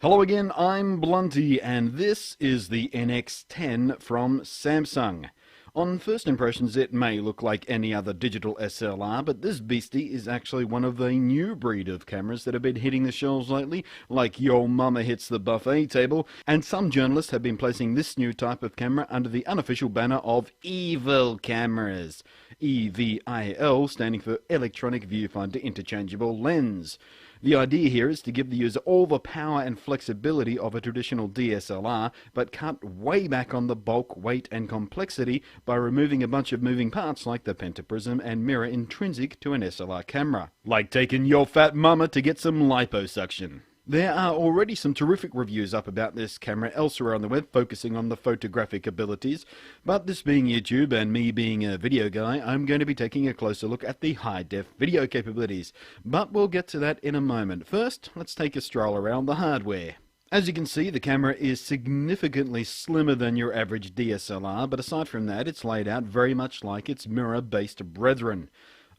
Hello again, I'm Blunty, and this is the NX10 from Samsung. On first impressions, it may look like any other digital SLR, but this beastie is actually one of the new breed of cameras that have been hitting the shelves lately, like your mama hits the buffet table, and some journalists have been placing this new type of camera under the unofficial banner of evil cameras. EVIL standing for Electronic Viewfinder Interchangeable Lens. The idea here is to give the user all the power and flexibility of a traditional DSLR, but cut way back on the bulk, weight and complexity by removing a bunch of moving parts like the pentaprism and mirror intrinsic to an SLR camera. Like taking your fat mama to get some liposuction. There are already some terrific reviews up about this camera elsewhere on the web focusing on the photographic abilities, but this being YouTube and me being a video guy, I'm going to be taking a closer look at the high-def video capabilities. But we'll get to that in a moment. First, let's take a stroll around the hardware. As you can see, the camera is significantly slimmer than your average DSLR, but aside from that, it's laid out very much like its mirror-based brethren.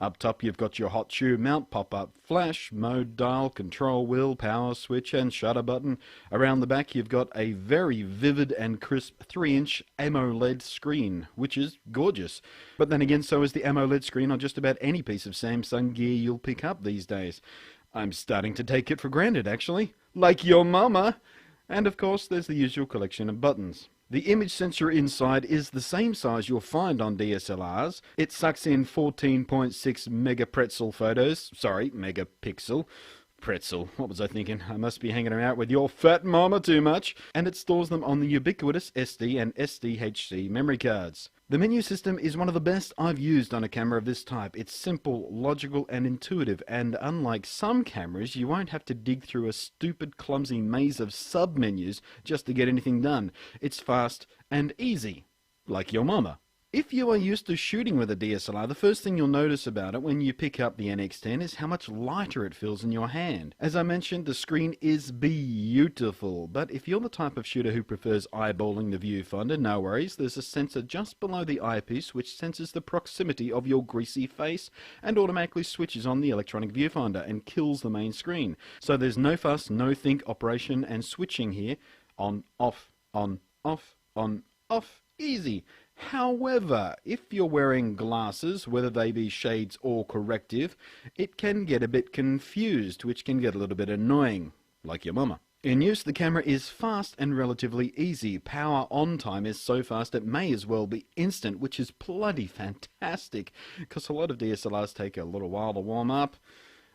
Up top you've got your hot shoe mount, pop-up flash, mode dial, control wheel, power switch and shutter button. Around the back you've got a very vivid and crisp 3-inch AMOLED screen, which is gorgeous. But then again, so is the AMOLED screen on just about any piece of Samsung gear you'll pick up these days. I'm starting to take it for granted, actually. Like your mama! And of course there's the usual collection of buttons. The image sensor inside is the same size you'll find on DSLRs. It sucks in 14.6 megapixel photos. Sorry, megapixel. Pretzel. What was I thinking? I must be hanging around with your fat mama too much. And it stores them on the ubiquitous SD and SDHC memory cards. The menu system is one of the best I've used on a camera of this type. It's simple, logical and intuitive, and unlike some cameras, you won't have to dig through a stupid, clumsy maze of sub-menus just to get anything done. It's fast and easy, like your mama. If you are used to shooting with a DSLR, the first thing you'll notice about it when you pick up the NX10 is how much lighter it feels in your hand. As I mentioned, the screen is beautiful, but if you're the type of shooter who prefers eyeballing the viewfinder, no worries, there's a sensor just below the eyepiece which senses the proximity of your greasy face and automatically switches on the electronic viewfinder and kills the main screen. So there's no fuss, no think operation and switching here. On, off, on, off, on, off. Easy. However, if you're wearing glasses, whether they be shades or corrective, it can get a bit confused, which can get a little bit annoying, like your mama. In use, the camera is fast and relatively easy. Power on time is so fast it may as well be instant, which is bloody fantastic, because a lot of DSLRs take a little while to warm up.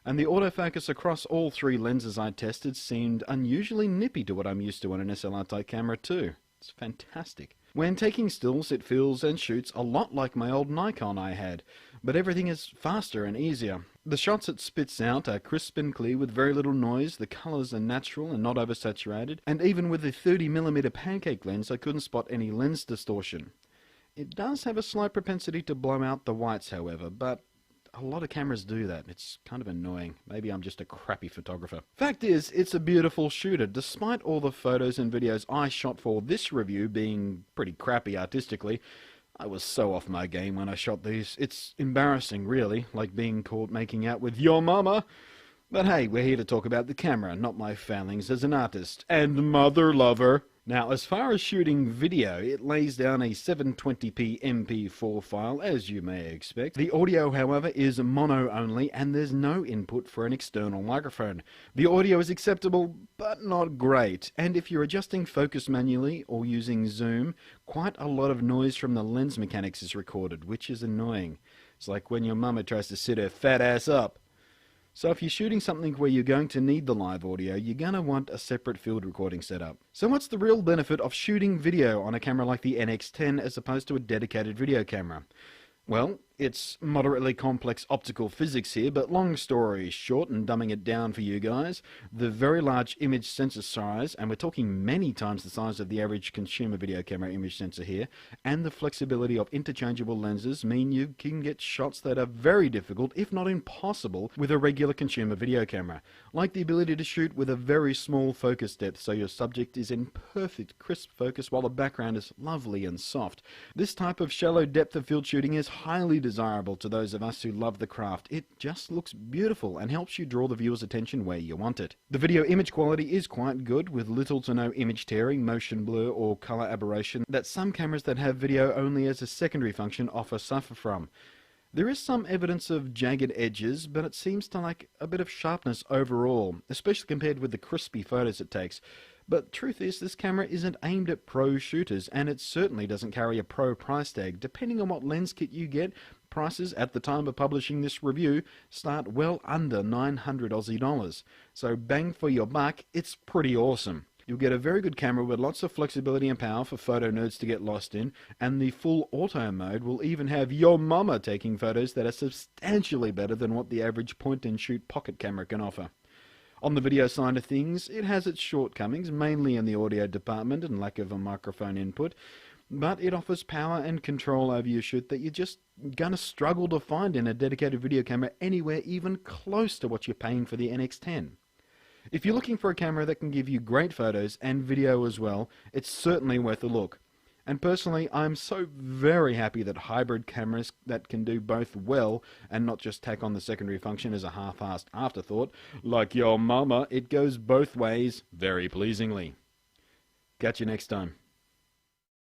And the autofocus across all three lenses I tested seemed unusually nippy to what I'm used to on an SLR type camera too. It's fantastic. When taking stills, it feels and shoots a lot like my old Nikon I had, but everything is faster and easier. The shots it spits out are crisp and clear with very little noise, the colours are natural and not oversaturated, and even with the 30mm pancake lens I couldn't spot any lens distortion. It does have a slight propensity to blow out the whites, however, but a lot of cameras do that. It's kind of annoying. Maybe I'm just a crappy photographer. Fact is, it's a beautiful shooter. Despite all the photos and videos I shot for this review being pretty crappy artistically, I was so off my game when I shot these. It's embarrassing, really, like being caught making out with your mama. But hey, we're here to talk about the camera, not my failings as an artist and mother lover. Now, as far as shooting video, it lays down a 720p MP4 file, as you may expect. The audio, however, is mono only, and there's no input for an external microphone. The audio is acceptable, but not great, and if you're adjusting focus manually or using zoom, quite a lot of noise from the lens mechanics is recorded, which is annoying. It's like when your mama tries to sit her fat ass up. So if you're shooting something where you're going to need the live audio, you're going to want a separate field recording setup. So what's the real benefit of shooting video on a camera like the NX10 as opposed to a dedicated video camera? Well, it's moderately complex optical physics here, but long story short, and dumbing it down for you guys, the very large image sensor size, and we're talking many times the size of the average consumer video camera image sensor here, and the flexibility of interchangeable lenses mean you can get shots that are very difficult, if not impossible, with a regular consumer video camera. Like the ability to shoot with a very small focus depth, so your subject is in perfect crisp focus while the background is lovely and soft. This type of shallow depth of field shooting is highly desirable to those of us who love the craft. It just looks beautiful and helps you draw the viewer's attention where you want it. The video image quality is quite good, with little to no image tearing, motion blur or color aberration that some cameras that have video only as a secondary function often suffer from. There is some evidence of jagged edges, but it seems to lack a bit of sharpness overall, especially compared with the crispy photos it takes. But truth is, this camera isn't aimed at pro shooters, and it certainly doesn't carry a pro price tag. Depending on what lens kit you get, prices at the time of publishing this review start well under 900 Aussie dollars. So bang for your buck, it's pretty awesome. You'll get a very good camera with lots of flexibility and power for photo nerds to get lost in, and the full auto mode will even have your mama taking photos that are substantially better than what the average point-and-shoot pocket camera can offer. On the video side of things, it has its shortcomings, mainly in the audio department and lack of a microphone input, but it offers power and control over your shoot that you're just gonna struggle to find in a dedicated video camera anywhere even close to what you're paying for the NX10. If you're looking for a camera that can give you great photos and video as well, it's certainly worth a look. And personally, I'm so very happy that hybrid cameras that can do both well and not just tack on the secondary function as a half-assed afterthought, like your mama, it goes both ways very pleasingly. Catch you next time.